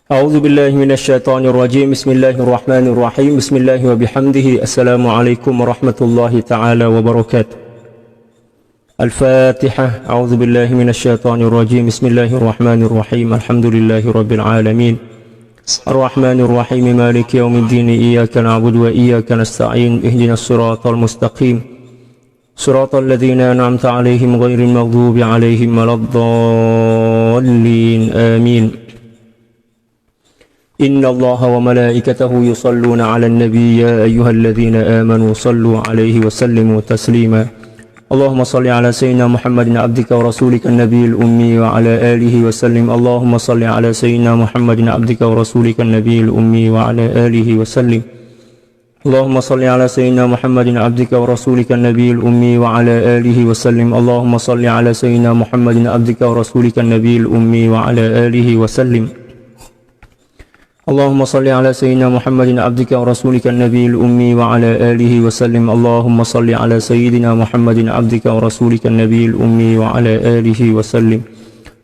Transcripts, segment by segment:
A'udzu billahi minasyaitonir rajim. Bismillahirrahmanirrahim. Bismillah wa bihamdihi. Assalamualaikum warahmatullahi taala wabarakatuh. Al-Fatihah. A'udzu billahi minasyaitonir rajim. Bismillahirrahmanirrahim. Alhamdulillahi rabbil alamin. Ar-Rahmanir Rahim. Maliki yaumiddin. Iyyaka na'budu wa iyyaka nasta'in. Ihdinas siratal mustaqim. Siratal ladzina an'amta 'alaihim ghairil maghdubi 'alaihim waladdallin. Amin. إن الله وملائكته يصلون على النبي يا أيها الذين آمنوا صلوا عليه وسلموا تسليما اللهم صل على سيدنا محمد عبدك ورسولك النبي الأمي وعلى آله وسلم اللهم صل على سيدنا محمد عبدك ورسولك النبي الأمي وعلى آله وسلم اللهم صل على سيدنا محمد عبدك ورسولك النبي الأمي وعلى آله وسلم اللهم صل على سيدنا محمد عبدك ورسولك النبي الأمي وعلى آله وسلم اللهم صل على سيدنا محمد عبدك ورسولك النبي الأمي وعلى آله وسلم اللهم صل على سيدنا محمد عبدك ورسولك النبي الأمي وعلى آله وسلم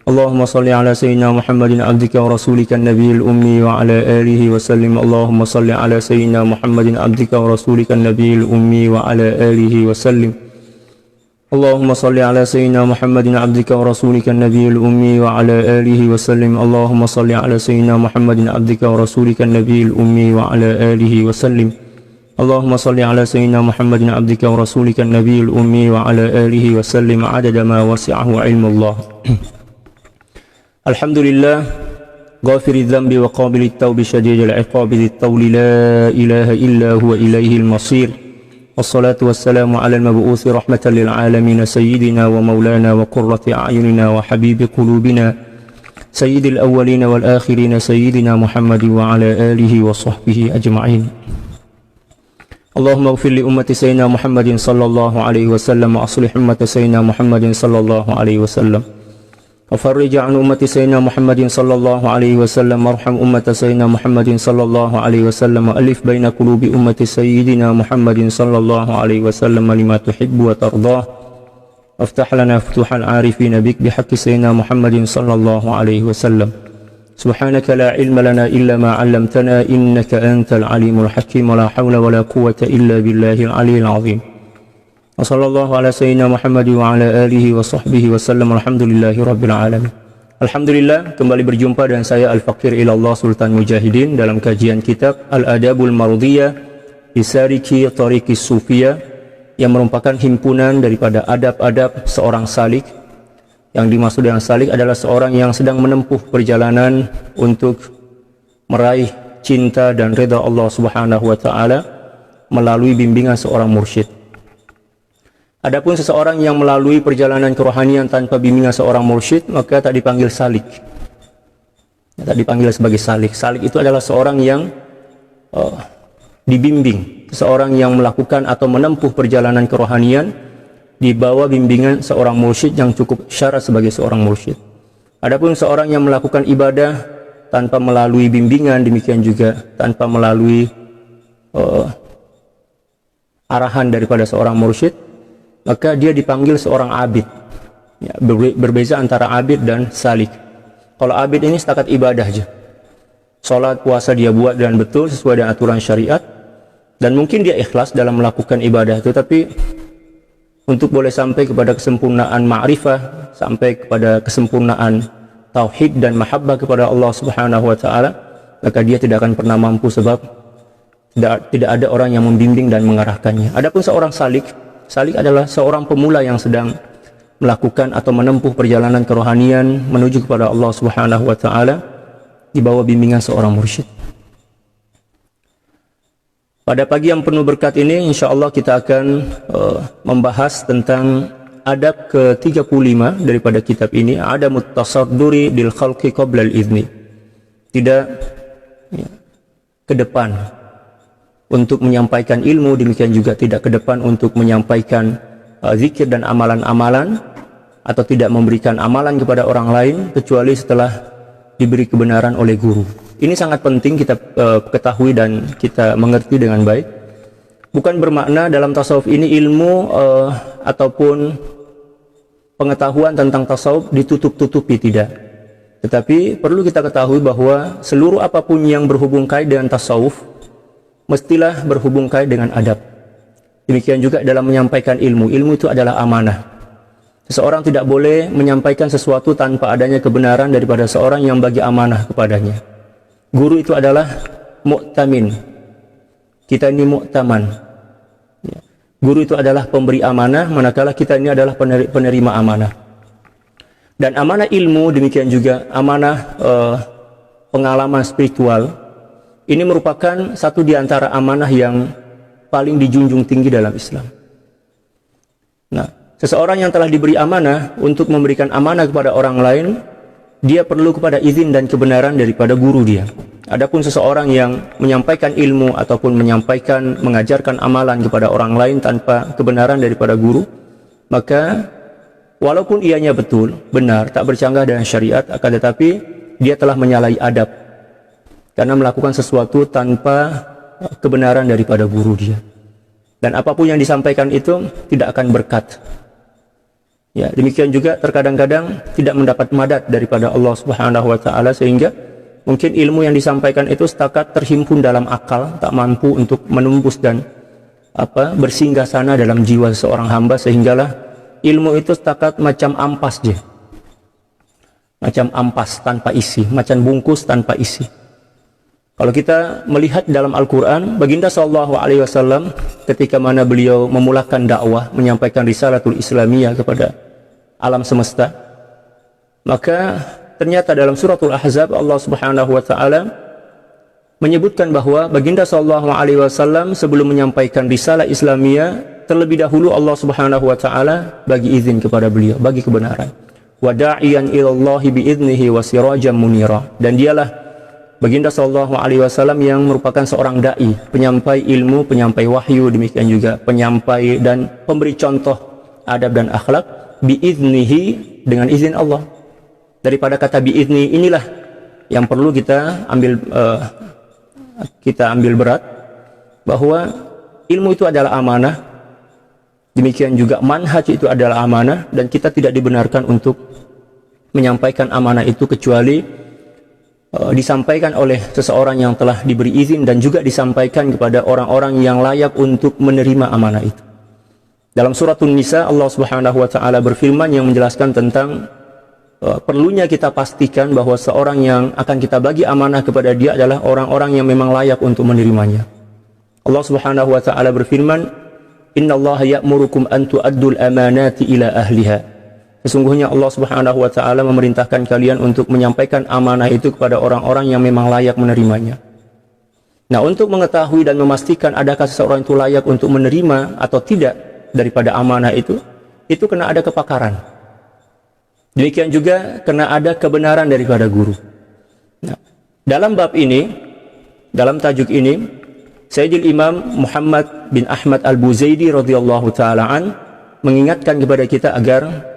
اللهم صل على سيدنا محمد عبدك ورسولك النبي الأمي وعلى آله وسلم اللهم صل على سيدنا محمد عبدك ورسولك النبي الأمي وعلى آله وسلم اللهم صل على سيدنا محمد عبدك ورسولك النبي الأمي وعلى آله وسلم اللهم صل على سيدنا محمد عبدك ورسولك النبي الأمي وعلى آله وسلم اللهم صل على سيدنا محمد عبدك ورسولك النبي الأمي وعلى آله وسلم عدد ما وسعه علم الله الحمد لله غافر الذنب وقابل التوب شديد العقاب ذي الطول لا إله إلا هو إليه المصير والصلاة والسلام على المبعوث رحمة للعالمين سيدنا ومولانا وقرة أعيننا وحبيب قلوبنا سيد الأولين والآخرين سيدنا محمد وعلى آله وصحبه أجمعين اللهم اغفر لأمة سيدنا محمد صلى الله عليه وسلم وأصلح أمة سيدنا محمد صلى الله عليه وسلم وفرج عن أمة سيدنا محمد صلى الله عليه وسلم وارحم أمة سيدنا محمد صلى الله عليه وسلم وألف بين قلوب أمة سيدنا محمد صلى الله عليه وسلم لما تحب وترضاه وافتح لنا فتوح العارفين بك بحق سيدنا محمد صلى الله عليه وسلم سبحانك لا علم لنا إلا ما علمتنا إنك أنت العليم الحكيم ولا حول ولا قوة إلا بالله العلي العظيم Wassallallahu ala sayyidina Muhammad wa ala alihi wa sahbihi wa sallam alhamdulillahi rabbil alamin. Alhamdulillah, kembali berjumpa dengan saya Al-Faqir Ilallah Sultan Mujahidin dalam kajian kitab Al-Adabul Mardiyah Bisariki Tariqis Sufiyah yang merupakan himpunan daripada adab-adab seorang salik. Yang dimaksud dengan salik adalah seorang yang sedang menempuh perjalanan untuk meraih cinta dan ridha Allah Subhanahu wa taala melalui bimbingan seorang mursyid. Adapun seseorang yang melalui perjalanan kerohanian tanpa bimbingan seorang mursyid, maka tak dipanggil salik. Tak dipanggil sebagai salik. Salik itu adalah seorang yang dibimbing, seorang yang melakukan atau menempuh perjalanan kerohanian di bawah bimbingan seorang mursyid yang cukup syarat sebagai seorang mursyid. Adapun seorang yang melakukan ibadah tanpa melalui bimbingan, demikian juga tanpa melalui arahan daripada seorang mursyid, maka dia dipanggil seorang abid. Ya, berbeza antara abid dan salik. Kalau abid ini setakat ibadah aja, sholat, puasa dia buat dan betul sesuai dengan aturan syariat, dan mungkin dia ikhlas dalam melakukan ibadah itu, tapi untuk boleh sampai kepada kesempurnaan ma'rifah, sampai kepada kesempurnaan tauhid dan mahabbah kepada Allah Subhanahu wa taala, maka dia tidak akan pernah mampu sebab tidak ada orang yang membimbing dan mengarahkannya. Adapun seorang salik adalah seorang pemula yang sedang melakukan atau menempuh perjalanan kerohanian menuju kepada Allah Subhanahu wa taala di bawah bimbingan seorang mursyid. Pada pagi yang penuh berkat ini, insyaallah kita akan membahas tentang adab ke-35 daripada kitab ini, adamut tasadduri lil khalqi qabla al-idzni. Tidak ke depan untuk menyampaikan ilmu, demikian juga tidak ke depan untuk menyampaikan zikir dan amalan-amalan, atau tidak memberikan amalan kepada orang lain kecuali setelah diberi kebenaran oleh guru. Ini sangat penting kita ketahui dan kita mengerti dengan baik. Bukan bermakna dalam tasawuf ini ilmu ataupun pengetahuan tentang tasawuf ditutup-tutupi, tidak. Tetapi perlu kita ketahui bahwa seluruh apapun yang berhubung kait dengan tasawuf mestilah berhubung kait dengan adab. Demikian juga dalam menyampaikan ilmu. Ilmu itu adalah amanah. Seseorang tidak boleh menyampaikan sesuatu tanpa adanya kebenaran daripada seorang yang bagi amanah kepadanya. Guru itu adalah mu'tamin. Kita ini mu'taman. Guru itu adalah pemberi amanah, manakala kita ini adalah penerima amanah. Dan amanah ilmu, demikian juga amanah pengalaman spiritual, ini merupakan satu di antara amanah yang paling dijunjung tinggi dalam Islam. Nah, seseorang yang telah diberi amanah untuk memberikan amanah kepada orang lain, dia perlu kepada izin dan kebenaran daripada guru dia. Adapun seseorang yang menyampaikan ilmu ataupun mengajarkan amalan kepada orang lain tanpa kebenaran daripada guru, maka walaupun ianya betul, benar, tak bercanggah dengan syariat, akan tetapi dia telah menyalahi adab karena melakukan sesuatu tanpa kebenaran daripada guru dia. Dan apapun yang disampaikan itu tidak akan berkat. Ya, demikian juga terkadang-kadang tidak mendapat madat daripada Allah Subhanahu wa taala, sehingga mungkin ilmu yang disampaikan itu setakat terhimpun dalam akal, tak mampu untuk menembus dan bersinggah sana dalam jiwa seorang hamba, sehinggalah ilmu itu setakat macam ampas je. Macam ampas tanpa isi, macam bungkus tanpa isi. Kalau kita melihat dalam Al-Quran, Baginda sallallahu alaihi wasallam ketika mana beliau memulakan dakwah, menyampaikan risalatul Islamiyah kepada alam semesta, maka ternyata dalam suratul Ahzab Allah Subhanahu wa taala menyebutkan bahwa Baginda sallallahu alaihi wasallam sebelum menyampaikan risalah Islamiyah, terlebih dahulu Allah Subhanahu wa taala bagi izin kepada beliau, bagi kebenaran. Wa da'iyan ilallahi biiznihi wa sirajan munira. Dan dialah Baginda sallallahu alaihi wasallam yang merupakan seorang dai, penyampai ilmu, penyampai wahyu, demikian juga penyampai dan pemberi contoh adab dan akhlak biiznihi, dengan izin Allah. Daripada kata biizni inilah yang perlu kita ambil berat, bahwa ilmu itu adalah amanah, demikian juga manhaj itu adalah amanah, dan kita tidak dibenarkan untuk menyampaikan amanah itu kecuali disampaikan oleh seseorang yang telah diberi izin dan juga disampaikan kepada orang-orang yang layak untuk menerima amanah itu. Dalam suratul Nisa Allah Subhanahu wa taala berfirman yang menjelaskan tentang perlunya kita pastikan bahwa seorang yang akan kita bagi amanah kepada dia adalah orang-orang yang memang layak untuk menerimanya. Allah Subhanahu wa taala berfirman, "Innallaha ya'murukum an tu'addul amanati ila ahliha." Sesungguhnya Allah Subhanahu wa taala memerintahkan kalian untuk menyampaikan amanah itu kepada orang-orang yang memang layak menerimanya. Nah, untuk mengetahui dan memastikan adakah seseorang itu layak untuk menerima atau tidak daripada amanah itu kena ada kepakaran. Demikian juga kena ada kebenaran daripada guru. Nah, dalam bab ini, dalam tajuk ini, Sayyidul Imam Muhammad bin Ahmad Al-Buzaidi radhiyallahu taala an mengingatkan kepada kita agar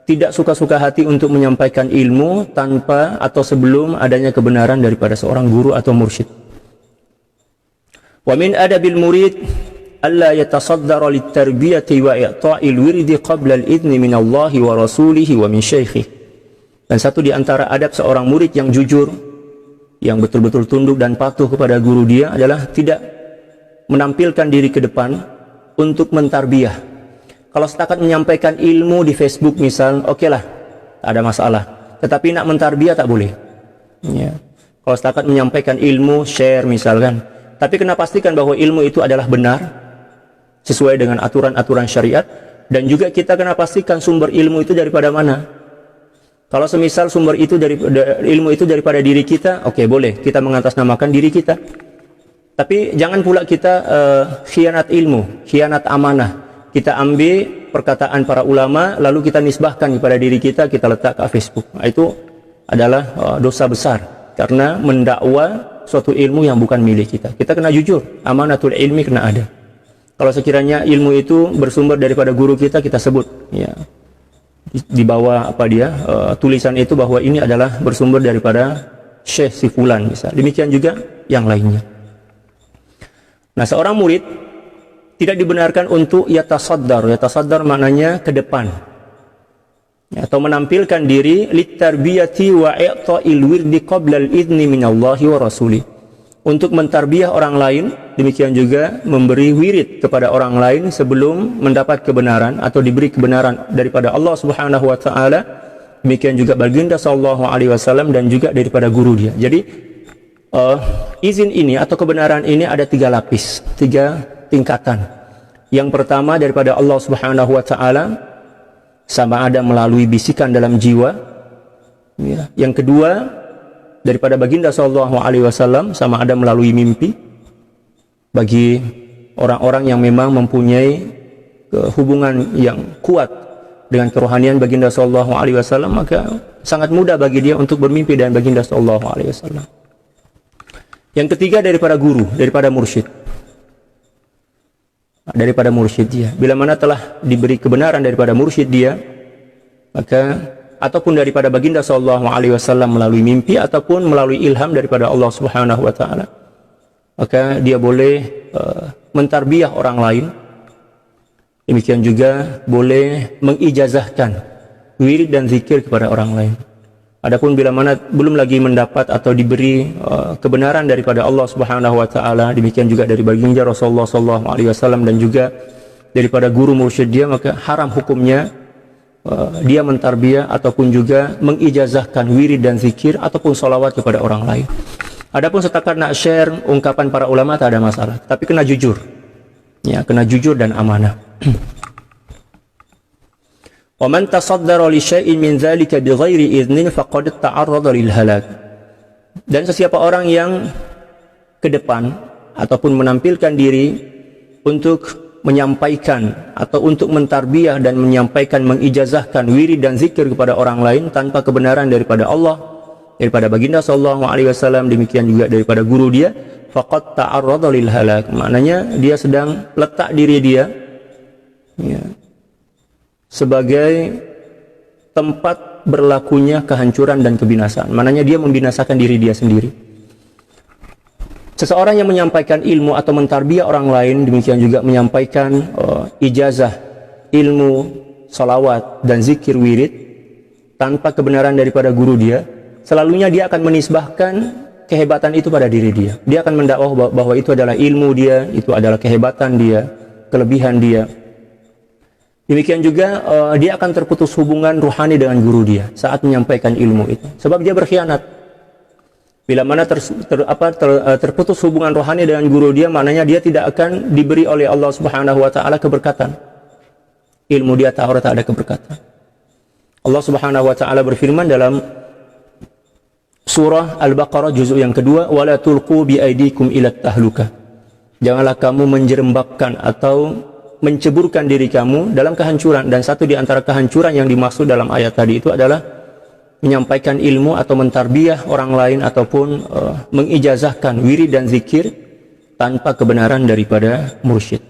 tidak suka-suka hati untuk menyampaikan ilmu tanpa atau sebelum adanya kebenaran daripada seorang guru atau mursyid. Wa min adabil murid alla yatasaddara lit-tarbiyati wa i'ta'il wirdi qabla al-idzni min Allah wa rasulih wa min syaikhi. Dan satu di antara adab seorang murid yang jujur, yang betul-betul tunduk dan patuh kepada guru dia adalah tidak menampilkan diri ke depan untuk mentarbiyah. Kalau setakat menyampaikan ilmu di Facebook misal, oke lah, tak ada masalah. Tetapi nak mentarbiyah tak boleh. Ya. Kalau setakat menyampaikan ilmu, share misalkan. Tapi kena pastikan bahwa ilmu itu adalah benar, sesuai dengan aturan-aturan syariat. Dan juga kita kena pastikan sumber ilmu itu daripada mana. Kalau semisal sumber itu ilmu itu daripada diri kita, oke, boleh kita mengatasnamakan diri kita. Tapi jangan pula kita khianat ilmu, khianat amanah. Kita ambil perkataan para ulama lalu kita nisbahkan kepada diri kita, kita letak ke Facebook. Nah, itu adalah dosa besar karena mendakwa suatu ilmu yang bukan milik kita. Kita kena jujur, amanatul ilmi kena ada. Kalau sekiranya ilmu itu bersumber daripada guru kita sebut ya, di bawah tulisan itu bahwa ini adalah bersumber daripada Syekh si fulan misal. Demikian juga yang lainnya. Nah, seorang murid tidak dibenarkan untuk yatasaddar. Yatasaddar maknanya ke depan. atau menampilkan diri litarbiyati wa i'ta'il wirdi qabla al-idzni minallahi wa rasuli, untuk mentarbiyah orang lain, demikian juga memberi wirid kepada orang lain sebelum mendapat kebenaran atau diberi kebenaran daripada Allah Subhanahu wa taala, demikian juga baginda sallallahu alaihi wasallam dan juga daripada guru dia. Jadi izin ini atau kebenaran ini ada 3 lapis, 3 tingkatan. Yang pertama daripada Allah Subhanahu wa taala, sama ada melalui bisikan dalam jiwa, ya. Yang kedua daripada baginda sallallahu alaihi wasallam, sama ada melalui mimpi bagi orang-orang yang memang mempunyai hubungan yang kuat dengan kerohanian baginda sallallahu alaihi wasallam, maka sangat mudah bagi dia untuk bermimpi dengan baginda sallallahu alaihi wasallam. Yang ketiga daripada guru, daripada mursyid. Daripada mursyid dia, bila mana telah diberi kebenaran daripada mursyid dia, maka ataupun daripada baginda sallallahu alaihi wasallam melalui mimpi ataupun melalui ilham daripada Allah Subhanahu wa taala, maka dia boleh mentarbiyah orang lain. Demikian juga boleh mengijazahkan wirid dan zikir kepada orang lain. Adapun bila mana belum lagi mendapat atau diberi kebenaran daripada Allah Subhanahu wa taala, demikian juga dari baginda Rasulullah sallallahu alaihi wasallam dan juga daripada guru mursyid dia, maka haram hukumnya dia mentarbiyah ataupun juga mengijazahkan wirid dan zikir ataupun salawat kepada orang lain. Adapun setakat nak share ungkapan para ulama tak ada masalah, tapi kena jujur. Ya, kena jujur dan amanah. Wa man tasaddara li syai'in min dzalika bighairi idznin faqad ta'arrada lil halak. Dan sesiapa orang yang ke depan ataupun menampilkan diri untuk menyampaikan atau untuk mentarbiyah dan menyampaikan, mengijazahkan wirid dan zikir kepada orang lain tanpa kebenaran daripada Allah, daripada baginda sallallahu alaihi wasallam, demikian juga daripada guru dia, faqad ta'arrada lil halak. Maknanya dia sedang letak diri dia, ya, sebagai tempat berlakunya kehancuran dan kebinasaan. Maknanya dia membinasakan diri dia sendiri. Seseorang yang menyampaikan ilmu atau mentarbiyah orang lain, demikian juga menyampaikan ijazah ilmu, salawat dan zikir wirid tanpa kebenaran daripada guru dia, selalunya dia akan menisbahkan kehebatan itu pada diri dia. Dia akan mendakwah bahwa itu adalah ilmu dia, itu adalah kehebatan dia, kelebihan dia. Demikian juga dia akan terputus hubungan ruhani dengan guru dia saat menyampaikan ilmu itu, sebab dia berkhianat. Bila mana terputus hubungan rohani dengan guru dia, maknanya dia tidak akan diberi oleh Allah Subhanahu wa taala keberkatan. Ilmu dia tak ada keberkatan. Allah Subhanahu wa taala berfirman dalam surah Al-Baqarah juzuk yang kedua, wala tulqu bi aidikum ila tahlukah. Janganlah kamu menjerembabkan atau menceburkan diri kamu dalam kehancuran. Dan satu di antara kehancuran yang dimaksud dalam ayat tadi itu adalah menyampaikan ilmu atau mentarbiyah orang lain ataupun mengijazahkan wirid dan zikir tanpa kebenaran daripada mursyid.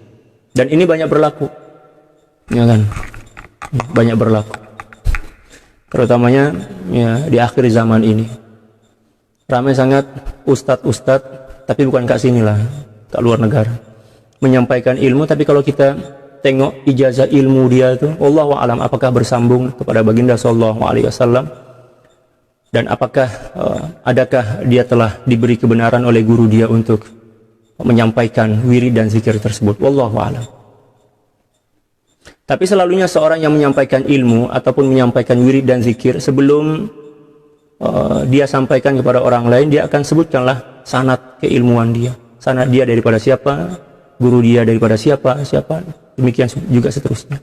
Dan ini banyak berlaku, ya kan? Banyak berlaku, terutamanya ya di akhir zaman ini. Ramai sangat ustadz-ustadz, tapi bukan kat sini lah, kat luar negara, menyampaikan ilmu, tapi kalau kita tengok ijazah ilmu dia itu, wallahu a'lam, apakah bersambung kepada baginda sallallahu alaihi wasallam, dan apakah adakah dia telah diberi kebenaran oleh guru dia untuk menyampaikan wirid dan zikir tersebut, wallahu a'lam. Tapi selalunya seorang yang menyampaikan ilmu ataupun menyampaikan wirid dan zikir, sebelum dia sampaikan kepada orang lain, dia akan sebutkanlah sanad keilmuan dia, sanad dia daripada siapa, guru dia daripada siapa, demikian juga seterusnya.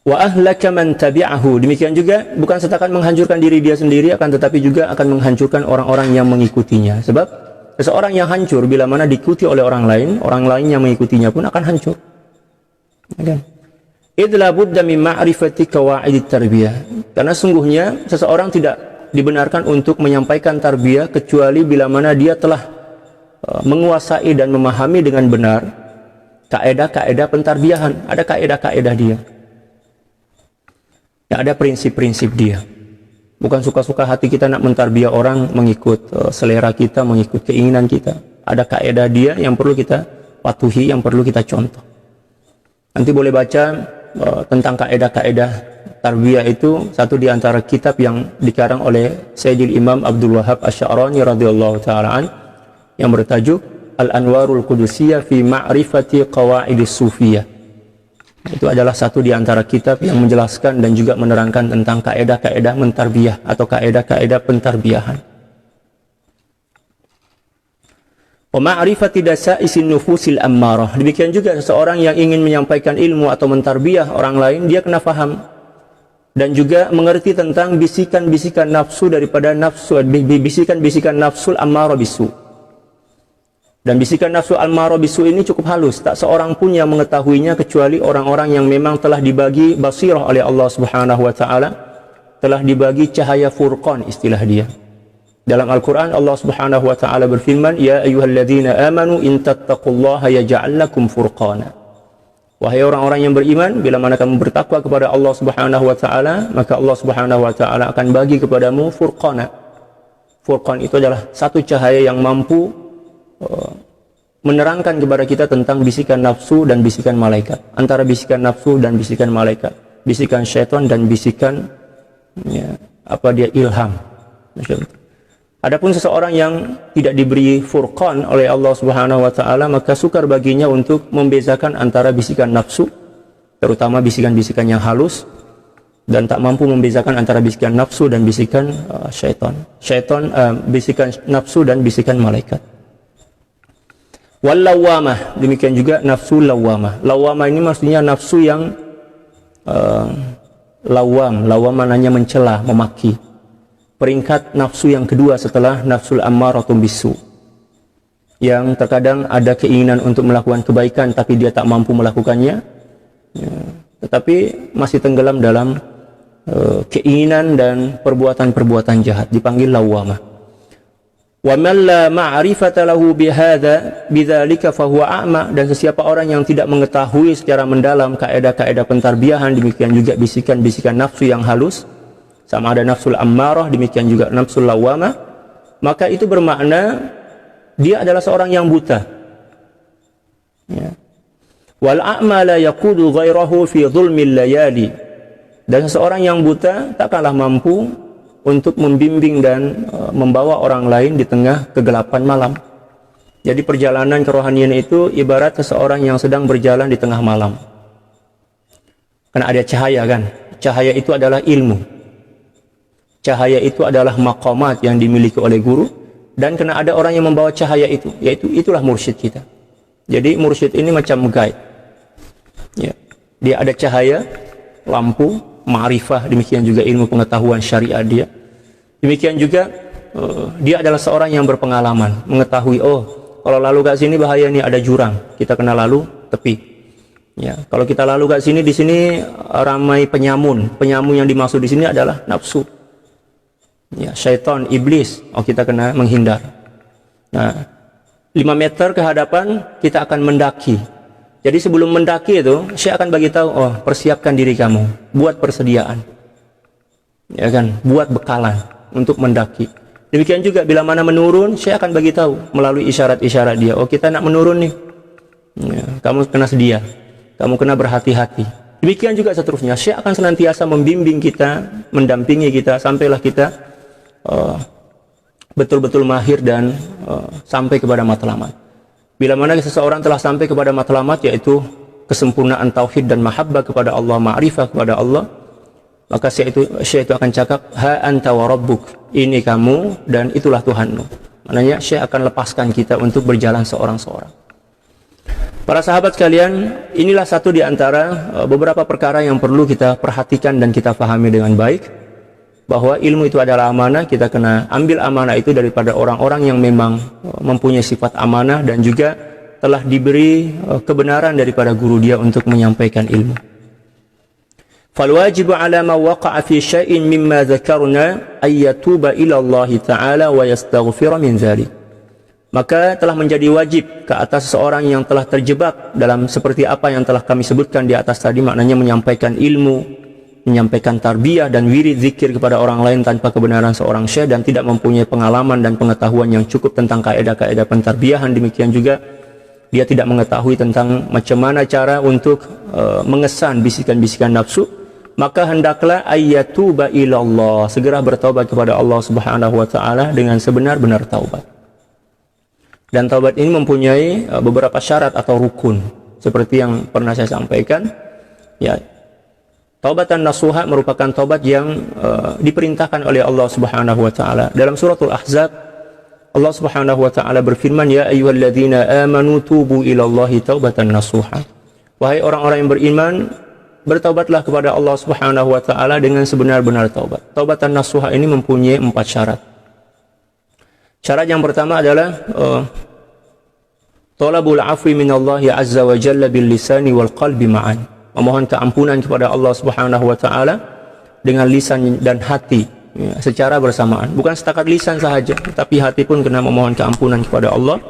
Wa ahlaka man tabi'ahu, demikian juga bukan setakat menghancurkan diri dia sendiri, akan tetapi juga akan menghancurkan orang-orang yang mengikutinya. Sebab seseorang yang hancur bila mana diikuti oleh orang lain yang mengikutinya pun akan hancur. Idla budda min ma'rifati qawaidit tarbiyah. Karena sungguhnya seseorang tidak dibenarkan untuk menyampaikan tarbiyah kecuali bila mana dia telah menguasai dan memahami dengan benar kaedah-kaedah pentarbiyahan. Ada kaedah-kaedah dia, ya, ada prinsip-prinsip dia. Bukan suka-suka hati kita nak mentarbiyah orang mengikut selera kita, mengikut keinginan kita. Ada kaedah dia yang perlu kita patuhi, yang perlu kita contoh. Nanti boleh baca tentang kaidah-kaidah tarbiyah itu satu di antara kitab yang dikarang oleh Sayyidil Imam Abdul Wahhab Asy-Sya'rani radhiyallahu taala an yang bertajuk Al-Anwarul Qudusiyah fi Ma'rifati Qawaidis Sufiyah. Itu adalah satu di antara kitab yang menjelaskan dan juga menerangkan tentang kaidah-kaidah mentarbiyah atau kaidah-kaidah pentarbiyahan. Wa ma'rifati dasaisin nufusil ammarah. Demikian juga seseorang yang ingin menyampaikan ilmu atau mentarbiyah orang lain, dia kena faham dan juga mengerti tentang bisikan-bisikan nafsu daripada nafsu, bisikan-bisikan nafsul ammarah bisu. Dan bisikan nafsu ammarah bisu ini cukup halus, tak seorang pun yang mengetahuinya kecuali orang-orang yang memang telah dibagi basirah oleh Allah Subhanahu wa taala, telah dibagi cahaya furqan istilah dia. Dalam Al-Quran Allah Subhanahu wa ta'ala berfirman, Ya ayyuhalladzina amanu in tattaqullaha yaj'al lakum furqana. Wahai orang-orang yang beriman, bila mana kamu bertakwa kepada Allah Subhanahu wa ta'ala, maka Allah Subhanahu wa ta'ala akan bagi kepadamu furqana. Furqan itu adalah satu cahaya yang mampu menerangkan kepada kita tentang bisikan nafsu dan bisikan malaikat, antara bisikan nafsu dan bisikan malaikat, bisikan syaitan dan bisikan ilham. Adapun seseorang yang tidak diberi furqan oleh Allah Subhanahu wa taala, maka sukar baginya untuk membezakan antara bisikan nafsu, terutama bisikan-bisikan yang halus, dan tak mampu membezakan antara bisikan nafsu dan bisikan syaitan. Bisikan nafsu dan bisikan malaikat. Wal lawamah, demikian juga nafsu lawamah. Lawamah ini maksudnya nafsu yang lawam maknanya mencela, memaki. Peringkat nafsu yang kedua setelah nafsul ammaratu bisu, yang terkadang ada keinginan untuk melakukan kebaikan tapi dia tak mampu melakukannya, tetapi masih tenggelam dalam keinginan dan perbuatan-perbuatan jahat, dipanggil lawamah. Wa man la ma'rifata lahu bihadza bidzalika fa huwa a'ma, dan sesiapa orang yang tidak mengetahui secara mendalam kaidah-kaidah pentarbiyahan, demikian juga bisikan-bisikan nafsu yang halus, sama ada nafsul ammarah, demikian juga nafsul lawamah, maka itu bermakna dia adalah seorang yang buta. Wal a'ma la yaqudu ghairahu fi dhulmil layali, dan seseorang yang buta takkanlah mampu untuk membimbing dan membawa orang lain di tengah kegelapan malam. Jadi perjalanan kerohanian itu ibarat seseorang yang sedang berjalan di tengah malam. Karena ada cahaya kan, cahaya itu adalah ilmu. Cahaya itu adalah maqamat yang dimiliki oleh guru, dan kena ada orang yang membawa cahaya itu, yaitu itulah mursyid kita. Jadi mursyid ini macam guide. Dia ada cahaya, lampu, ma'rifah, demikian juga ilmu pengetahuan syariat dia. Demikian juga dia adalah seorang yang berpengalaman, mengetahui kalau lalu ke sini bahaya nih, ada jurang, kita kena lalu tepi. Kalau kita lalu ke sini, di sini ramai penyamun yang dimaksud di sini adalah nafsu. Syaitan, iblis, kita kena menghindar. 5 meter ke hadapan kita akan mendaki. Jadi sebelum mendaki itu, Syekh akan bagi tahu, persiapkan diri kamu, buat persediaan, buat bekalan untuk mendaki. Demikian juga bila mana menurun, Syekh akan bagi tahu melalui isyarat-isyarat dia, kita nak menurun nih, kamu kena sedia, kamu kena berhati-hati. Demikian juga seterusnya, Syekh akan senantiasa membimbing kita, mendampingi kita, sampailah kita betul-betul mahir dan sampai kepada matlamat. Bila mana seseorang telah sampai kepada matlamat, yaitu kesempurnaan tauhid dan mahabbah kepada Allah, ma'rifah kepada Allah, maka Syekh itu akan cakap, ha anta wa rabbuk, ini kamu dan itulah Tuhanmu. Maknanya Syekh akan lepaskan kita untuk berjalan seorang-seorang. Para sahabat sekalian, inilah satu di antara beberapa perkara yang perlu kita perhatikan dan kita pahami dengan baik, bahwa ilmu itu adalah amanah. Kita kena ambil amanah itu daripada orang-orang yang memang mempunyai sifat amanah dan juga telah diberi kebenaran daripada guru dia untuk menyampaikan ilmu. Fal wajibu ala ma waqa'a fi syai'in mimma dzakarna ay yatuba ila Allah taala wa yastaghfira min dzalik. Maka telah menjadi wajib ke atas seseorang yang telah terjebak dalam seperti apa yang telah kami sebutkan di atas tadi, maknanya menyampaikan ilmu, menyampaikan tarbiyah dan wirid zikir kepada orang lain tanpa kebenaran seorang syekh dan tidak mempunyai pengalaman dan pengetahuan yang cukup tentang kaidah-kaidah pentarbiyahan. Demikian juga dia tidak mengetahui tentang macam mana cara untuk mengesan bisikan-bisikan nafsu, maka hendaklah ayyatuba ilallah, segera bertaubat kepada Allah Subhanahu wa taala dengan sebenar-benar taubat. Dan taubat ini mempunyai beberapa syarat atau rukun seperti yang pernah saya sampaikan. Ya, taubatan nasuha merupakan taubat yang diperintahkan oleh Allah Subhanahu wa taala. Dalam suratul Ahzab, Allah Subhanahu wa taala berfirman, ya ayyuhalladzina amanu tubu ilallahi taubatan nasuha. Wahai orang-orang yang beriman, bertaubatlah kepada Allah Subhanahu wa taala dengan sebenar-benar taubat. Taubatan nasuha ini mempunyai 4 syarat. Syarat yang pertama adalah talabul afwi minallahi azza wa jalla bil lisani wal qalbi ma'an. Memohon keampunan kepada Allah Subhanahu wa taala dengan lisan dan hati, ya, secara bersamaan. Bukan setakat lisan sahaja, tapi hati pun kena memohon keampunan kepada Allah.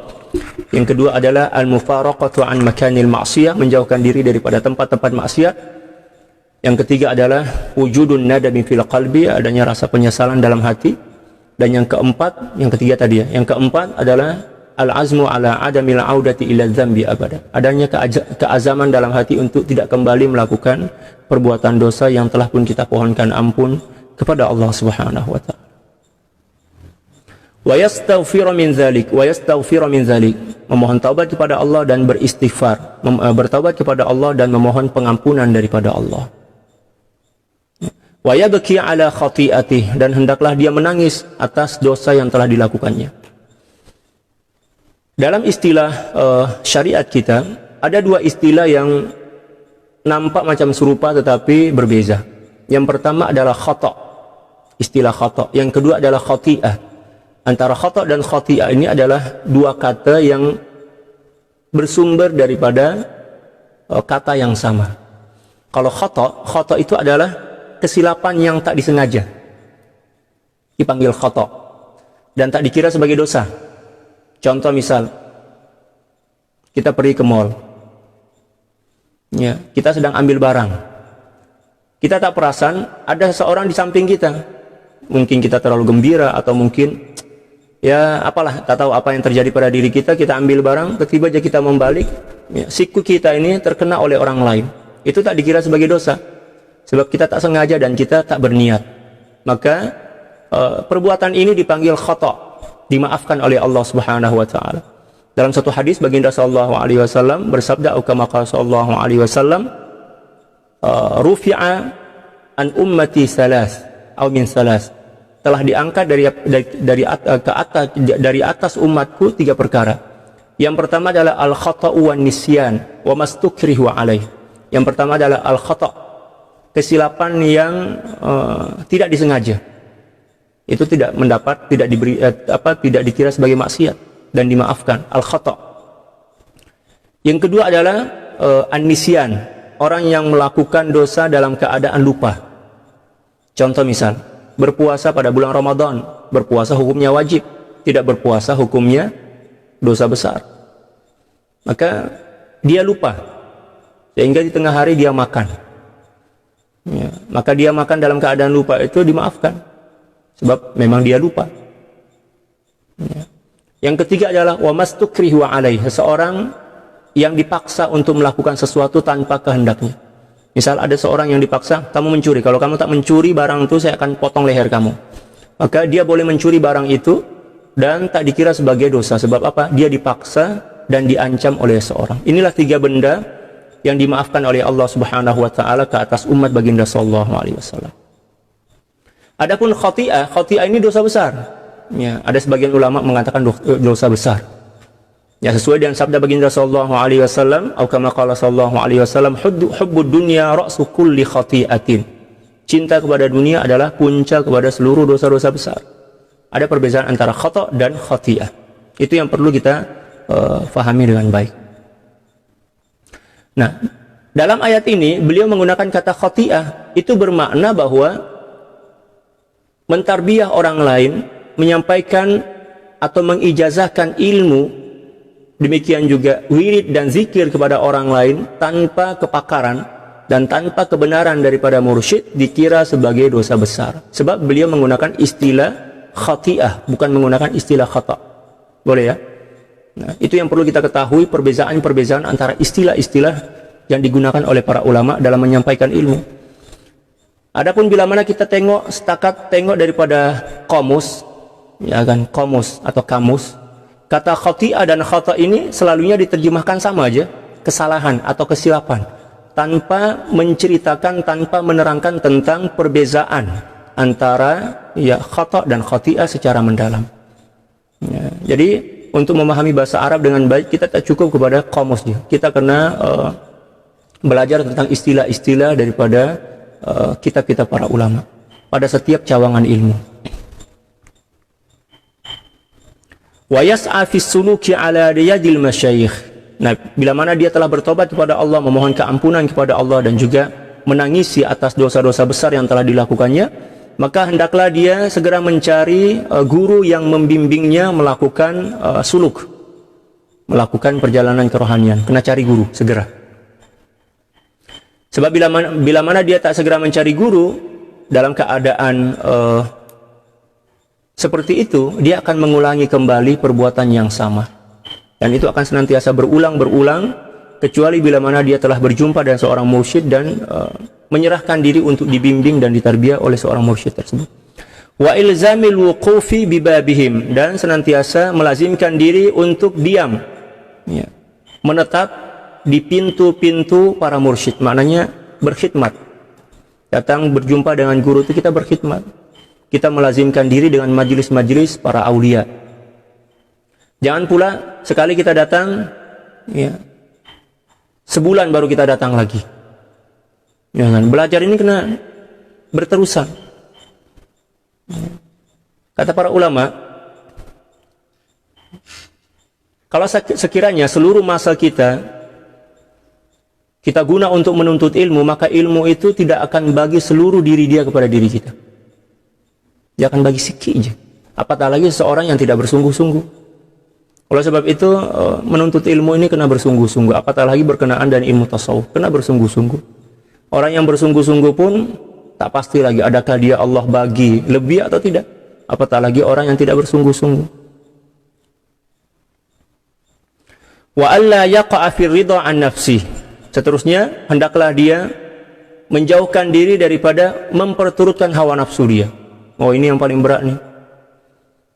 Yang kedua adalah al-mufaraqatu an makanil ma'siyah, menjauhkan diri daripada tempat-tempat maksiat. Yang ketiga adalah wujudun nadami fil qalbi, adanya rasa penyesalan dalam hati. Dan yang keempat, yang ketiga tadi ya, yang keempat adalah al-azmu ala adamil audati ila dzambi abada. Adanya keazaman dalam hati untuk tidak kembali melakukan perbuatan dosa yang telah pun kita pohonkan ampun kepada Allah Subhanahu wa taala. Wa yastaghfiru min dzalik, memohon taubat kepada Allah dan beristighfar, bertaubat kepada Allah dan memohon pengampunan daripada Allah. Wa yabki ala khati'atih, dan hendaklah dia menangis atas dosa yang telah dilakukannya. Dalam istilah syariat kita ada 2 istilah yang nampak macam serupa tetapi berbeza. Yang pertama adalah khata', istilah khata'. Yang kedua adalah khati'ah. Antara khata' dan khati'ah ini adalah 2 kata yang bersumber daripada kata yang sama. Kalau khata' itu adalah kesilapan yang tak disengaja, dipanggil khata', dan tak dikira sebagai dosa. Contoh misal, kita pergi ke mall, ya, kita sedang ambil barang, kita tak perasan ada seseorang di samping kita. Mungkin kita terlalu gembira, atau mungkin ya apalah, tak tahu apa yang terjadi pada diri kita. Kita ambil barang, tiba-tiba aja kita membalik, ya, siku kita ini terkena oleh orang lain. Itu tak dikira sebagai dosa, sebab kita tak sengaja dan kita tak berniat. Maka perbuatan ini dipanggil khata', dimaafkan oleh Allah Subhanahu wa taala. Dalam satu hadis baginda sallallahu alaihi wasallam bersabda, kama qala sallallahu alaihi wasallam, rufi'a an ummati salas atau min salas, telah diangkat dari atas umatku 3 perkara. Yang pertama adalah al khata'u wan nisyan wa mastukrihu alaih. Yang pertama adalah al khata', kesilapan yang tidak disengaja, itu tidak dikira sebagai maksiat dan dimaafkan, al-khata'. Yang kedua adalah an-nisyan, orang yang melakukan dosa dalam keadaan lupa. Contoh misal, berpuasa pada bulan Ramadan, berpuasa hukumnya wajib, tidak berpuasa hukumnya dosa besar. Maka dia lupa, sehingga di tengah hari dia makan. Ya, maka dia makan dalam keadaan lupa, itu dimaafkan sebab memang dia lupa. Ya. Yang ketiga adalah wa mastukrihu alaih, seseorang yang dipaksa untuk melakukan sesuatu tanpa kehendaknya. Misal ada seorang yang dipaksa, kamu mencuri, kalau kamu tak mencuri barang itu saya akan potong leher kamu. Maka dia boleh mencuri barang itu dan tak dikira sebagai dosa. Sebab apa? Dia dipaksa dan diancam oleh seorang. Inilah 3 benda yang dimaafkan oleh Allah Subhanahu wa taala ke atas umat baginda sallallahu alaihi wasallam. Adapun khati'ah ini dosa besar. Ya, ada sebagian ulama mengatakan dosa besar. Ya, sesuai dengan sabda baginda sallallahu alaihi wasallam, atau kama qala sallallahu alaihi wasallam, hubbud dunya ra'su kulli khati'atin. Cinta kepada dunia adalah punca kepada seluruh dosa-dosa besar. Ada perbedaan antara khata' dan khati'ah. Itu yang perlu kita fahami dengan baik. Nah, dalam ayat ini beliau menggunakan kata khati'ah, itu bermakna bahwa mentarbiyah orang lain, menyampaikan atau mengijazahkan ilmu, demikian juga wirid dan zikir kepada orang lain tanpa kepakaran dan tanpa kebenaran daripada mursyid dikira sebagai dosa besar. Sebab beliau menggunakan istilah khati'ah, bukan menggunakan istilah khata'. Boleh ya? Nah, itu yang perlu kita ketahui, perbedaan-perbedaan antara istilah-istilah yang digunakan oleh para ulama dalam menyampaikan ilmu. Adapun bila mana kita setakat tengok daripada komus, ya kan, komus atau kamus, kata khati'ah dan khata' ini selalunya diterjemahkan sama aja, kesalahan atau kesilapan, tanpa menceritakan, tanpa menerangkan tentang perbezaan antara ya khata' dan khati'ah secara mendalam. Ya, jadi untuk memahami bahasa Arab dengan baik, kita tak cukup kepada kamus dia. Kita kena belajar tentang istilah-istilah daripada kitab-kitab para ulama pada setiap cawangan ilmu. Wa yas'a fi suluki ala riyadil masyayikh. Nah, bila mana dia telah bertobat kepada Allah, memohon keampunan kepada Allah dan juga menangisi atas dosa-dosa besar yang telah dilakukannya, maka hendaklah dia segera mencari guru yang membimbingnya melakukan suluk, melakukan perjalanan kerohanian. Kena cari guru segera. Sebab bila mana dia tak segera mencari guru dalam keadaan seperti itu, dia akan mengulangi kembali perbuatan yang sama, dan itu akan senantiasa berulang-berulang, kecuali bila mana dia telah berjumpa dengan seorang mursyid dan menyerahkan diri untuk dibimbing dan ditarbiyah oleh seorang mursyid tersebut. Wa ilzamil wuqufi bibabihim, dan senantiasa melazimkan diri untuk diam, ya, menetap di pintu-pintu para mursyid, maknanya berkhidmat. Datang berjumpa dengan guru itu kita berkhidmat. Kita melazimkan diri dengan majelis-majelis para aulia. Jangan pula sekali kita datang, ya, sebulan baru kita datang lagi. Jangan, belajar ini kena berterusan. Kata para ulama, kalau sekiranya seluruh masa kita guna untuk menuntut ilmu, maka ilmu itu tidak akan bagi seluruh diri dia kepada diri kita. Dia akan bagi sikit aja. Apatah lagi seorang yang tidak bersungguh-sungguh. Oleh sebab itu, menuntut ilmu ini kena bersungguh-sungguh. Apatah lagi berkenaan dengan ilmu tasawuf, kena bersungguh-sungguh. Orang yang bersungguh-sungguh pun tak pasti lagi adakah dia Allah bagi lebih atau tidak. Apatah lagi orang yang tidak bersungguh-sungguh. Wa alla yaqa'a fi ridha an nafsi. Seterusnya, hendaklah dia menjauhkan diri daripada memperturutkan hawa nafsu dia. Oh, ini yang paling berat nih.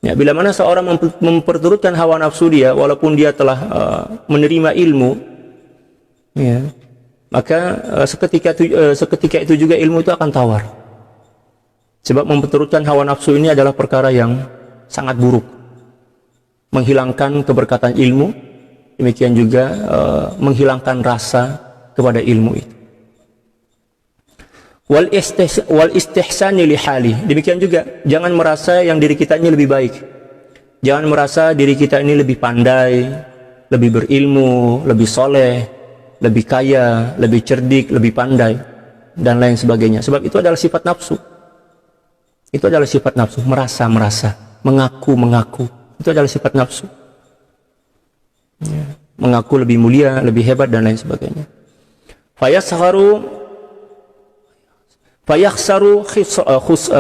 Ya, bila mana seorang memperturutkan hawa nafsu dia, walaupun dia telah menerima ilmu, ya, maka seketika itu juga ilmu itu akan tawar. Sebab memperturutkan hawa nafsu ini adalah perkara yang sangat buruk, menghilangkan keberkatan ilmu, demikian juga menghilangkan rasa kepada ilmu itu. Wal istihsani li hali. Demikian juga jangan merasa yang diri kita ini lebih baik. Jangan merasa diri kita ini lebih pandai, lebih berilmu, lebih soleh, lebih kaya, lebih cerdik, lebih pandai, dan lain sebagainya. Sebab itu adalah sifat nafsu. Itu adalah sifat nafsu, merasa-merasa, mengaku-mengaku. Itu adalah sifat nafsu. Ya, mengaku lebih mulia, lebih hebat, dan lain sebagainya. Fayakhsaru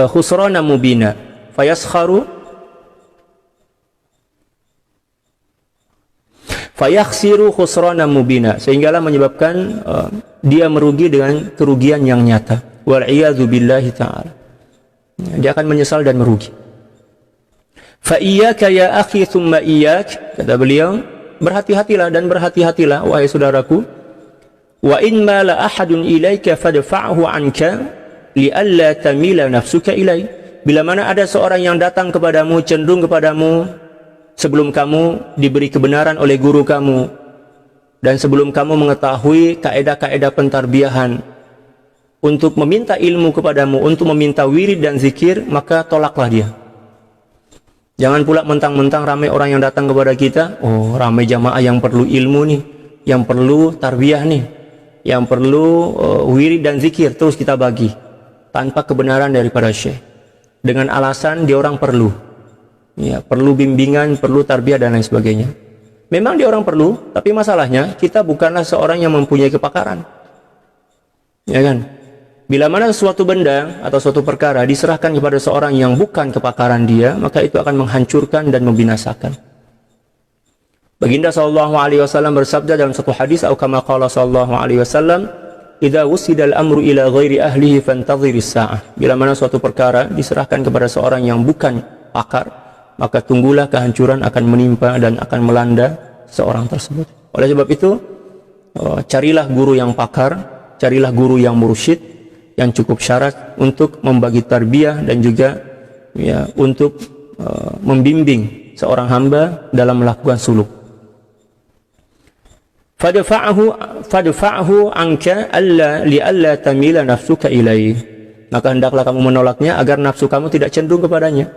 khusrana mubina. Fayakhsiru khusrana mubina, sehinggalah menyebabkan dia merugi dengan kerugian yang nyata. Wal iyadzu billahi ta'ala. Dia akan menyesal dan merugi. Fa iyyaka ya akhi thumma iyyak, kata beliau, berhati-hatilah dan berhati-hatilah wahai saudaraku. Wa in ma la ahadun ilaika fadfa'hu anka li'alla tamila nafsuka ilai. Bila mana ada seorang yang datang kepadamu, cenderung kepadamu sebelum kamu diberi kebenaran oleh guru kamu dan sebelum kamu mengetahui kaedah-kaedah pentarbiyahan untuk meminta ilmu kepadamu, untuk meminta wirid dan zikir, maka tolaklah dia. Jangan pula mentang-mentang ramai orang yang datang kepada kita, oh ramai jamaah yang perlu ilmu nih, yang perlu tarbiyah nih, yang perlu wirid dan zikir, terus kita bagi tanpa kebenaran daripada syekh, dengan alasan dia orang perlu, ya, perlu bimbingan, perlu tarbiyah dan lain sebagainya. Memang dia orang perlu, tapi masalahnya kita bukanlah seorang yang mempunyai kepakaran, ya kan? Bila mana suatu benda atau suatu perkara diserahkan kepada seorang yang bukan kepakaran dia, maka itu akan menghancurkan dan membinasakan. Baginda sallallahu alaihi wasallam bersabda dalam satu hadis, atau kama qala sallallahu alaihi wasallam, "Idza wusidal amru ila ghairi ahlihi fantadhiris sa'ah." Bila mana suatu perkara diserahkan kepada seorang yang bukan pakar, maka tunggulah kehancuran akan menimpa dan akan melanda seorang tersebut. Oleh sebab itu, carilah guru yang pakar, carilah guru yang mursyid, yang cukup syarat untuk membagi tarbiyah dan juga ya untuk membimbing seorang hamba dalam melakukan suluk. Fadfa'hu anka li'alla tamila nafsuka ilaih. Maka hendaklah kamu menolaknya agar nafsu kamu tidak cenderung kepadanya.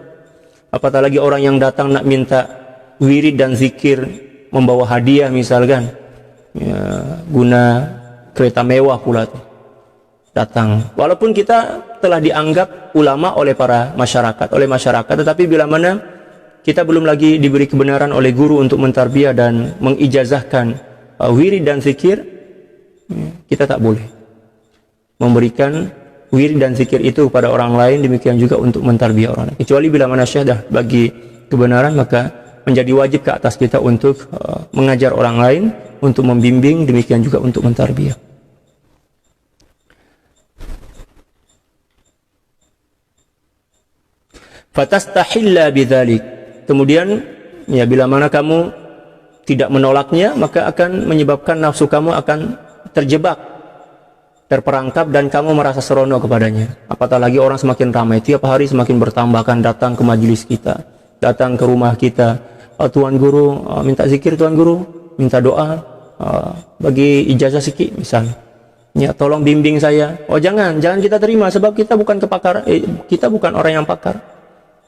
Apatah lagi orang yang datang nak minta wirid dan zikir, membawa hadiah misalkan, ya, guna kereta mewah pula tuh. Datang. Walaupun kita telah dianggap ulama oleh para masyarakat, tetapi bila mana kita belum lagi diberi kebenaran oleh guru untuk mentarbiyah dan mengijazahkan wirid dan zikir, kita tak boleh memberikan wirid dan zikir itu kepada orang lain, demikian juga untuk mentarbiyah orang lain. Kecuali bila mana syekh dah bagi kebenaran, maka menjadi wajib ke atas kita untuk mengajar orang lain, untuk membimbing, demikian juga untuk mentarbiyah. Fatastahilla bidzalik. Kemudian ya bila mana kamu tidak menolaknya, maka akan menyebabkan nafsu kamu akan terjebak, terperangkap, dan kamu merasa seronok kepadanya. Apatah lagi orang semakin ramai, tiap hari semakin bertambah, akan datang ke majelis kita, datang ke rumah kita. Tuan guru minta zikir, tuan guru minta doa, bagi ijazah sikit misalnya. Ya, tolong bimbing saya. Oh jangan kita terima, sebab kita bukan kita bukan orang yang pakar.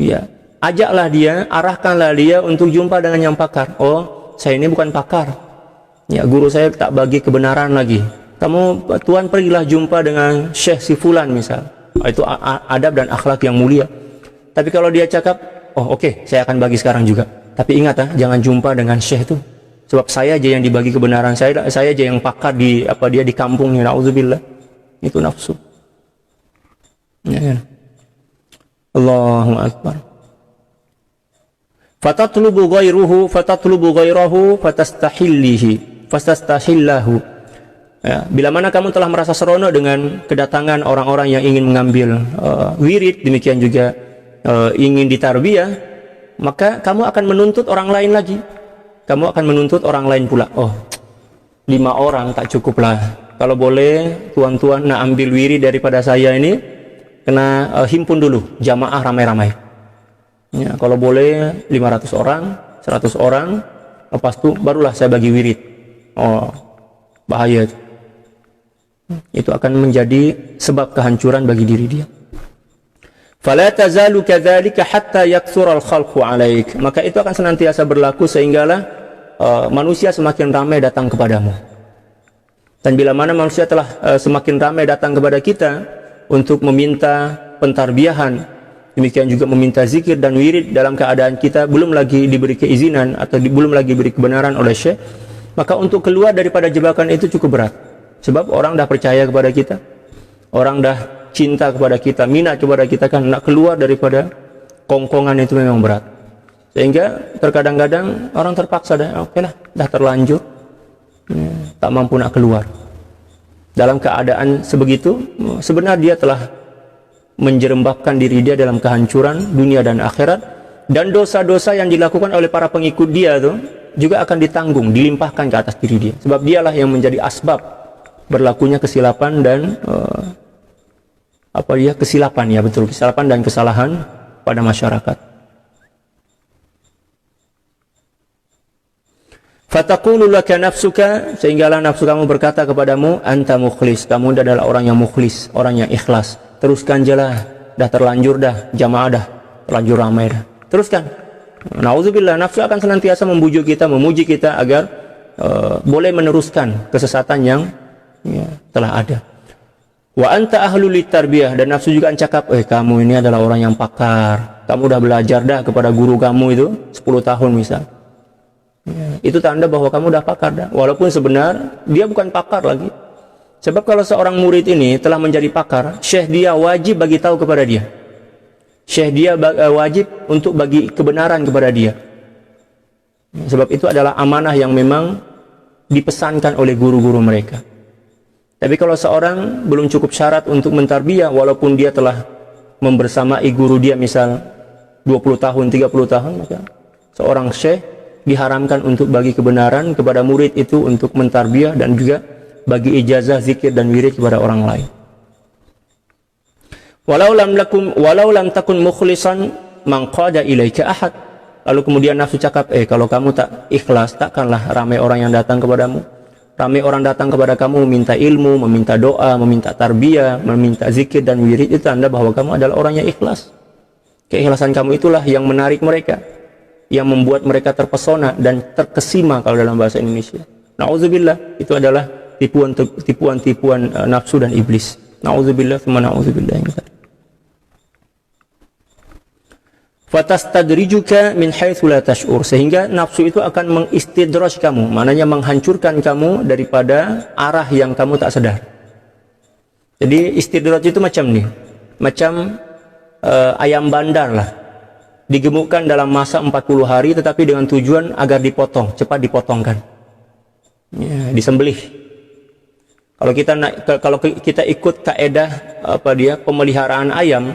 Ya, ajaklah dia, arahkanlah dia untuk jumpa dengan yang pakar. Oh, saya ini bukan pakar. Ya, guru saya tak bagi kebenaran lagi. Kamu, tuan, pergilah jumpa dengan Syekh si fulan misal. Itu adab dan akhlak yang mulia. Tapi kalau dia cakap, oh oke, saya akan bagi sekarang juga. Tapi ingat jangan jumpa dengan Syekh itu. Sebab saya aja yang dibagi kebenaran, saya aja yang pakar di di kampungnya. Nauzubillah. Itu nafsu. Ya. Allahu Akbar. Fatatlubu ghairahu fatastahillahu. Ya, bila mana kamu telah merasa seronok dengan kedatangan orang-orang yang ingin mengambil wirid, demikian juga ingin ditarbiyah, maka kamu akan menuntut orang lain lagi. Kamu akan menuntut orang lain pula. Oh, 5 orang tak cukup lah. Kalau boleh tuan-tuan nak ambil wirid daripada saya ini, kena himpun dulu jamaah ramai-ramai. Ya, kalau boleh 500 orang, 100 orang, lepas itu barulah saya bagi wirid. Oh, bahaya. Itu akan menjadi sebab kehancuran bagi diri dia. Fala tazalu kadzalika hatta yakthura al-khalqu 'alaik. Maka itu akan senantiasa berlaku sehinggalah manusia semakin ramai datang kepadamu. Dan bila mana manusia telah semakin ramai datang kepada kita untuk meminta pentarbiyahan, demikian juga meminta zikir dan wirid dalam keadaan kita belum lagi diberi keizinan atau belum lagi diberi kebenaran oleh Syekh, maka untuk keluar daripada jebakan itu cukup berat. Sebab orang dah percaya kepada kita, orang dah cinta kepada kita, minat kepada kita, kan nak keluar daripada kongkongan itu memang berat. Sehingga terkadang-kadang orang terpaksa dah terlanjur, tak mampu nak keluar. Dalam keadaan sebegitu, sebenarnya dia telah menjerembabkan diri dia dalam kehancuran dunia dan akhirat, dan dosa-dosa yang dilakukan oleh para pengikut dia itu juga akan ditanggung, dilimpahkan ke atas diri dia. Sebab dialah yang menjadi asbab berlakunya kesilapan dan kesilapan dan kesalahan pada masyarakat. Fataqulu laka nafsuka, sehinggalah nafsu kamu berkata kepadamu, anta mukhlis, kamu adalah orang yang mukhlis, orang yang ikhlas. Teruskan jelah, dah terlanjur dah, jamaah dah terlanjur ramai dah. Teruskan. Nauzubillah, nafsu akan senantiasa membujuk kita, memuji kita agar boleh meneruskan kesesatan yang telah ada. Wa anta ahlul tarbiyah, dan nafsu juga cakap, kamu ini adalah orang yang pakar. Kamu dah belajar dah kepada guru kamu itu 10 tahun misal. Itu tanda bahwa kamu dah pakar dah. Walaupun sebenarnya dia bukan pakar lagi. Sebab kalau seorang murid ini telah menjadi pakar, syekh dia wajib bagi tahu kepada dia. Syekh dia wajib untuk bagi kebenaran kepada dia. Sebab itu adalah amanah yang memang dipesankan oleh guru-guru mereka. Tapi kalau seorang belum cukup syarat untuk mentarbiyah, walaupun dia telah membersamai guru dia misal 20 tahun, 30 tahun, maka seorang syekh diharamkan untuk bagi kebenaran kepada murid itu untuk mentarbiyah dan juga bagi ijazah zikir dan wirid kepada orang lain. Walau lam takun mukhlisan man qada ilaika ahad. Lalu kemudian nafsu cakap, kalau kamu tak ikhlas, takkanlah ramai orang yang datang kepadamu. Ramai orang datang kepada kamu meminta ilmu, meminta doa, meminta tarbiyah, meminta zikir dan wirid, itu tanda bahwa kamu adalah orang yang ikhlas. Keikhlasan kamu itulah yang menarik mereka, yang membuat mereka terpesona dan terkesima kalau dalam bahasa Indonesia. Na'udzubillah, itu adalah tipuan-tipuan nafsu dan iblis. Na'udzubillah, tsumma na'udzubillah. Fatastadrijuka min haitsu la tash'ur, sehingga nafsu itu akan mengistidraj kamu, maknanya menghancurkan kamu daripada arah yang kamu tak sadar. Jadi istidraj itu macam nih, macam ayam bandar lah, digemukkan dalam masa 40 hari tetapi dengan tujuan agar dipotong, cepat dipotongkan, ya, disembelih. Kalau kita ikut kaedah pemeliharaan ayam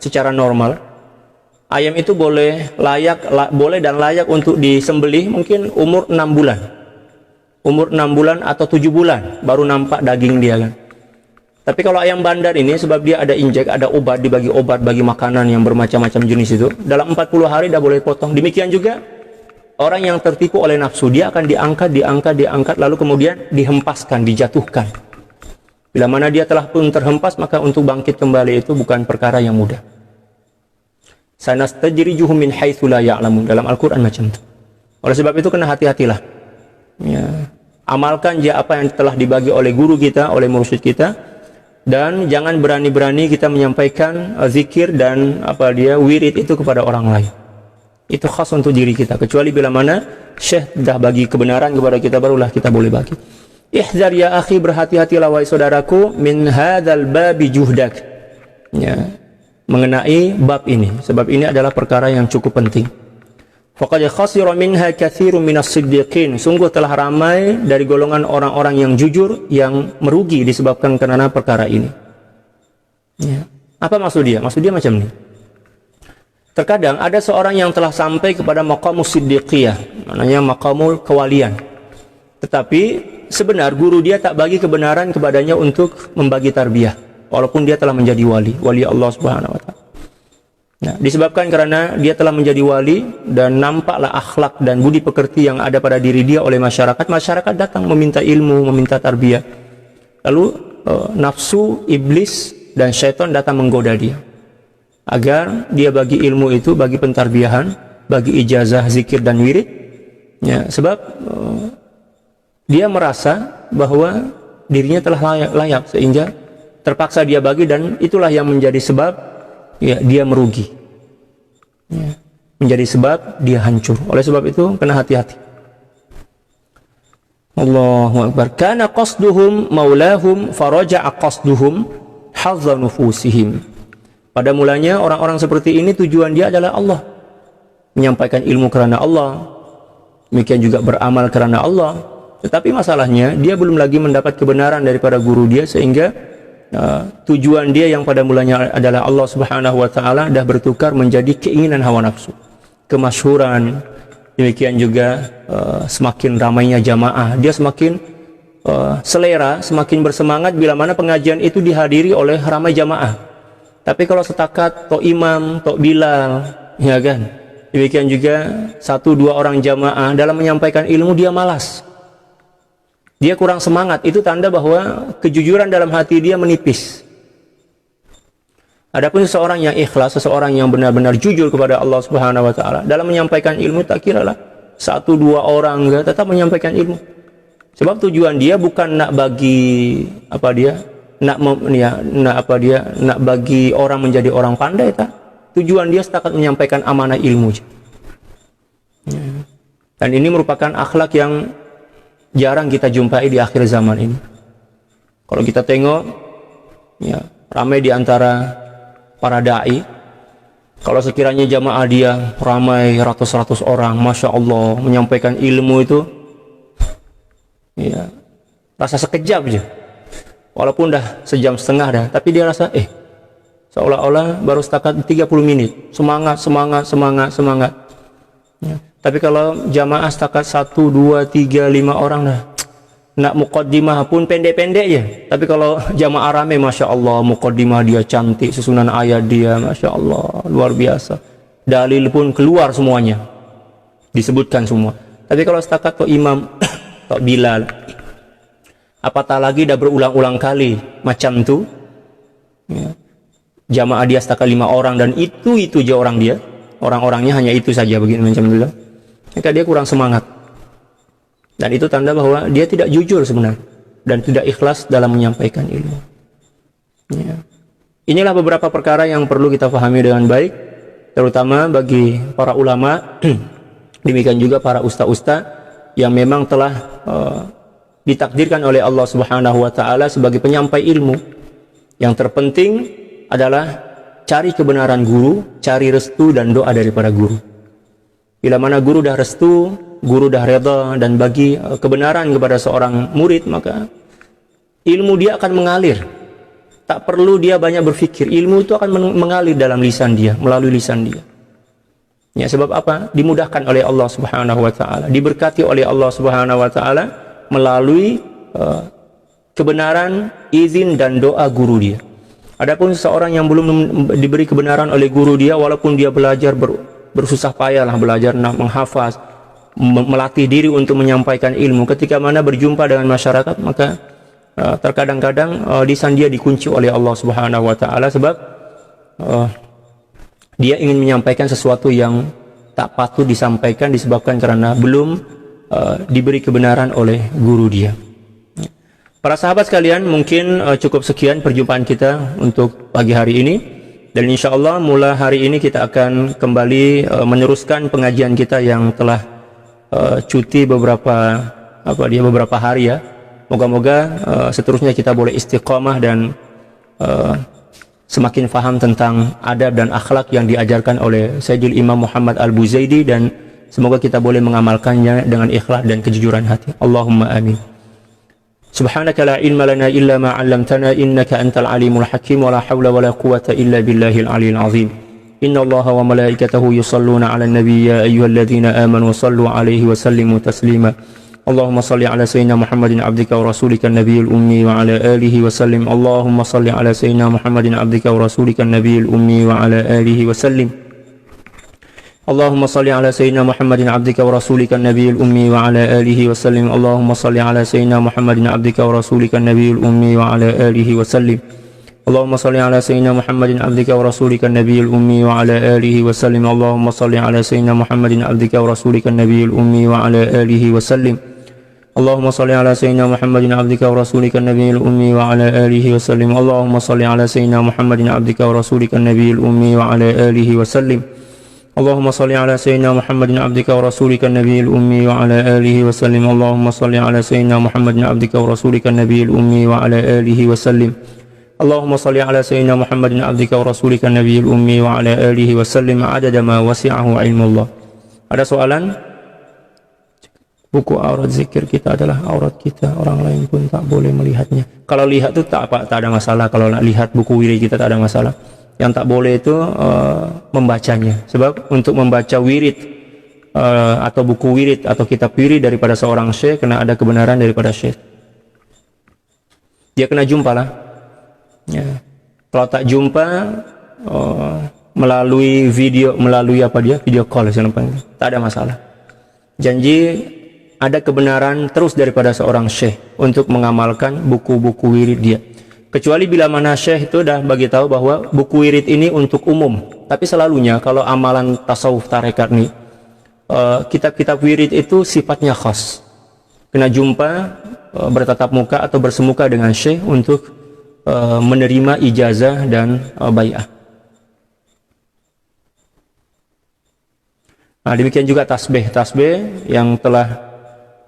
secara normal, ayam itu boleh dan layak untuk disembelih mungkin umur 6 bulan. Umur 6 bulan atau 7 bulan baru nampak daging dia kan. Tapi kalau ayam bandar ini, sebab dia ada ada obat, dibagi obat bagi makanan yang bermacam-macam jenis itu, dalam 40 hari dah boleh potong. Demikian juga orang yang tertipu oleh nafsu, dia akan diangkat, lalu kemudian dihempaskan, dijatuhkan. Bila mana dia telah pun terhempas, maka untuk bangkit kembali itu bukan perkara yang mudah. Sanastajrijuhum min haitsu la ya'lamun, dalam Al-Quran macam itu. Oleh sebab itu kena hati-hatilah. Ya. Amalkan apa yang telah dibagi oleh guru kita, oleh mursyid kita, dan jangan berani-berani kita menyampaikan zikir dan wirid itu kepada orang lain. Itu khas untuk diri kita, kecuali bila mana syekh dah bagi kebenaran kepada kita, barulah kita boleh bagi. Ihzar ya akhi, berhati-hatilah wahai saudaraku, min hadzal babi juhdak, ya, mengenai bab ini, sebab ini adalah perkara yang cukup penting. Faqad khasira minha katsirun minas siddiqin, sungguh telah ramai dari golongan orang-orang yang jujur yang merugi disebabkan karena perkara ini. Ya. Apa maksud dia? Maksud dia macam ini. Terkadang ada seorang yang telah sampai kepada maqamus siddiqiyah, maknanya maqamul kewalian, tetapi sebenar guru dia tak bagi kebenaran kepadanya untuk membagi tarbiyah, walaupun dia telah menjadi wali Allah Subhanahu wa ta'ala. Nah, disebabkan karena dia telah menjadi wali dan nampaklah akhlak dan budi pekerti yang ada pada diri dia oleh masyarakat datang meminta ilmu, meminta tarbiyah. Lalu nafsu, iblis dan syaitan datang menggoda dia agar dia bagi ilmu itu, bagi pentarbiyahan, bagi ijazah zikir dan wirid, ya, sebab dia merasa bahwa dirinya telah layak sehingga terpaksa dia bagi, dan itulah yang menjadi sebab, ya, dia merugi, ya, menjadi sebab dia hancur. Oleh sebab itu kena hati-hati. Allahu Akbar. Kana qasduhum maulahum faraja'a qasduhum hadza nufusihim. Pada mulanya orang-orang seperti ini tujuan dia adalah Allah, menyampaikan ilmu karena Allah, demikian juga beramal karena Allah. Tetapi masalahnya dia belum lagi mendapat kebenaran daripada guru dia, sehingga tujuan dia yang pada mulanya adalah Allah Subhanahu wa ta'ala dah bertukar menjadi keinginan hawa nafsu, kemasyhuran. Demikian juga semakin ramainya jamaah, dia semakin selera, semakin bersemangat bila mana pengajian itu dihadiri oleh ramai jamaah. Tapi kalau setakat tok imam, tok bilal, ya kan, demikian juga 1-2 orang jamaah dalam menyampaikan ilmu, dia malas, dia kurang semangat. Itu tanda bahwa kejujuran dalam hati dia menipis. Adapun seseorang yang ikhlas, seseorang yang benar-benar jujur kepada Allah Subhanahu wa ta'ala dalam menyampaikan ilmu, tak kiralah 1-2 orang tetap menyampaikan ilmu. Sebab tujuan dia bukan nak bagi nak bagi orang menjadi orang pandai, tak. Tujuan dia setakat menyampaikan amanah ilmu. Dan ini merupakan akhlak yang jarang kita jumpai di akhir zaman ini. Kalau kita tengok, ya, ramai di antara para dai Kalau sekiranya jamaah dia ramai ratus-ratus orang, Masya Allah, menyampaikan ilmu itu, ya, rasa sekejap aja. Walaupun dah sejam setengah dah, tapi dia rasa, seolah-olah baru setakat 30 menit. Semangat. Ya. Tapi kalau jamaah setakat 1, 2, 3, 5 orang dah, nak muqaddimah pun pendek-pendek ya. Tapi kalau jamaah ramai, Masya Allah, muqaddimah dia cantik, susunan ayat dia, Masya Allah, luar biasa. Dalil pun keluar semuanya, disebutkan semua. Tapi kalau setakat Tok Imam, Tok Bilal, apatah lagi dah berulang-ulang kali macam tu, ya. Jamaah dia setakat 5 orang dan itu je orang dia, orang-orangnya hanya itu saja begini macam tu, maka dia kurang semangat. Dan itu tanda bahwa dia tidak jujur sebenarnya dan tidak ikhlas dalam menyampaikan ilmu. Ya. Inilah beberapa perkara yang perlu kita pahami dengan baik, terutama bagi para ulama, demikian juga para ustaz-ustaz yang memang telah ditakdirkan oleh Allah Subhanahu wa taala sebagai penyampai ilmu. Yang terpenting adalah cari kebenaran guru, cari restu dan doa daripada guru. Bila mana guru dah restu, guru dah reda dan bagi kebenaran kepada seorang murid, maka ilmu dia akan mengalir. Tak perlu dia banyak berfikir, ilmu itu akan mengalir dalam lisan dia, melalui lisan dia. Ya, sebab apa? Dimudahkan oleh Allah Subhanahu wa taala, diberkati oleh Allah Subhanahu wa taala melalui kebenaran, izin dan doa guru dia. Adapun seseorang yang belum diberi kebenaran oleh guru dia, walaupun dia belajar bersusah payahlah belajar menghafaz, melatih diri untuk menyampaikan ilmu, ketika mana berjumpa dengan masyarakat, maka terkadang-kadang lisan dia dikunci oleh Allah Subhanahu wa taala sebab dia ingin menyampaikan sesuatu yang tak patut disampaikan disebabkan karena belum diberi kebenaran oleh guru dia. Para sahabat sekalian, mungkin cukup sekian perjumpaan kita untuk pagi hari ini, dan insya Allah mulai hari ini kita akan kembali meneruskan pengajian kita yang telah cuti beberapa hari ya. Moga-moga seterusnya kita boleh istiqamah dan semakin faham tentang adab dan akhlak yang diajarkan oleh Sayyidul Imam Muhammad Al-Buzaidi, dan semoga kita boleh mengamalkannya dengan ikhlas dan kejujuran hati. Allahumma amin. Subhanaka la ilma lana illa ma 'allamtana innaka antal alimul hakim wa la hawla wa la quwwata illa billahil aliyil azim. Inna Allaha wa malaikatahu yusalluna 'alan nabiy ya ayyuhalladzina amanu sallu 'alaihi wa sallimu taslima. Allahumma salli 'ala sayyidina Muhammadin 'abdika wa rasulika an-nabiyil ummi wa 'ala alihi wa sallim. Allahumma salli 'ala sayyidina Muhammadin 'abdika wa rasulika an-nabiyil ummi wa 'ala alihi wa sallim. Allahumma salli ala sayyidina Muhammadin 'abdika wa rasulika an-nabiyil ummi wa 'ala alihi wa sallim. Allahumma salli ala sayyidina Muhammadin 'abdika wa rasulika an-nabiyil ummi wa 'ala alihi wa sallim. Allahumma salli ala sayyidina Muhammadin 'abdika wa rasulika an-nabiyil ummi wa 'ala alihi wa sallim. Allahumma salli ala sayyidina Muhammadin 'abdika wa rasulika an-nabiyil ummi wa 'ala alihi wa sallim. Allahumma salli ala sayyidina Muhammadin 'abdika wa rasulika an-nabiyil ummi wa 'ala alihi wa sallim. Allahumma salli ala sayyidina Muhammadin 'abdika wa rasulika an-nabiyil ummi wa 'ala alihi wa sallim. Allahumma salli ala sayyidina Muhammadin 'abdika wa rasulika an-nabiyil ummi wa 'ala alihi wa sallim. Allahumma salli ala sayyidina Muhammadin 'abdika wa rasulika an-nabiyil ummi wa 'ala alihi wa sallim. Allahumma salli ala sayyidina Muhammadin 'abdika wa rasulika an-nabiyil ummi wa 'ala alihi wa sallim 'adada ma wasi'ahu 'ilmullah. Ada soalan? Buku aurat zikir kita adalah aurat kita, orang lain pun tak boleh melihatnya. Kalau lihat itu tak ada masalah. Kalau nak lihat buku wirid kita tak ada masalah. Yang tak boleh itu membacanya. Sebab untuk membaca wirid atau buku wirid atau kitab wirid daripada seorang syekh, kena ada kebenaran daripada syekh. Dia kena jumpa lah. Ya. Kalau tak jumpa melalui video, video call, tak ada masalah. Janji ada kebenaran terus daripada seorang syekh untuk mengamalkan buku-buku wirid dia. Kecuali bila mana syekh itu dah bagi tahu bahwa buku wirid ini untuk umum. Tapi selalunya kalau amalan tasawuf tarekat ni, kitab-kitab wirid itu sifatnya khas. Kena jumpa, bertatap muka atau bersemuka dengan syekh untuk menerima ijazah dan bai'ah. Nah, demikian juga tasbih yang telah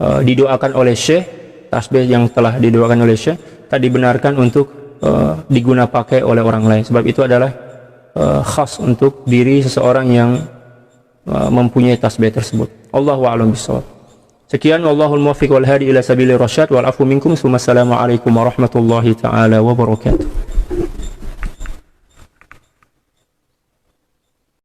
didoakan oleh syekh, tasbih yang telah didoakan oleh syekh tak dibenarkan untuk diguna pakai oleh orang lain. Sebab itu adalah khas untuk diri seseorang yang mempunyai tasbih tersebut. Allahu a'lam bishawab. Sekian, wallahul muwaffiq wal hadi ila sabilir rasyad wal afu minkum. Assalamualaikum warahmatullahi taala wabarakatuh.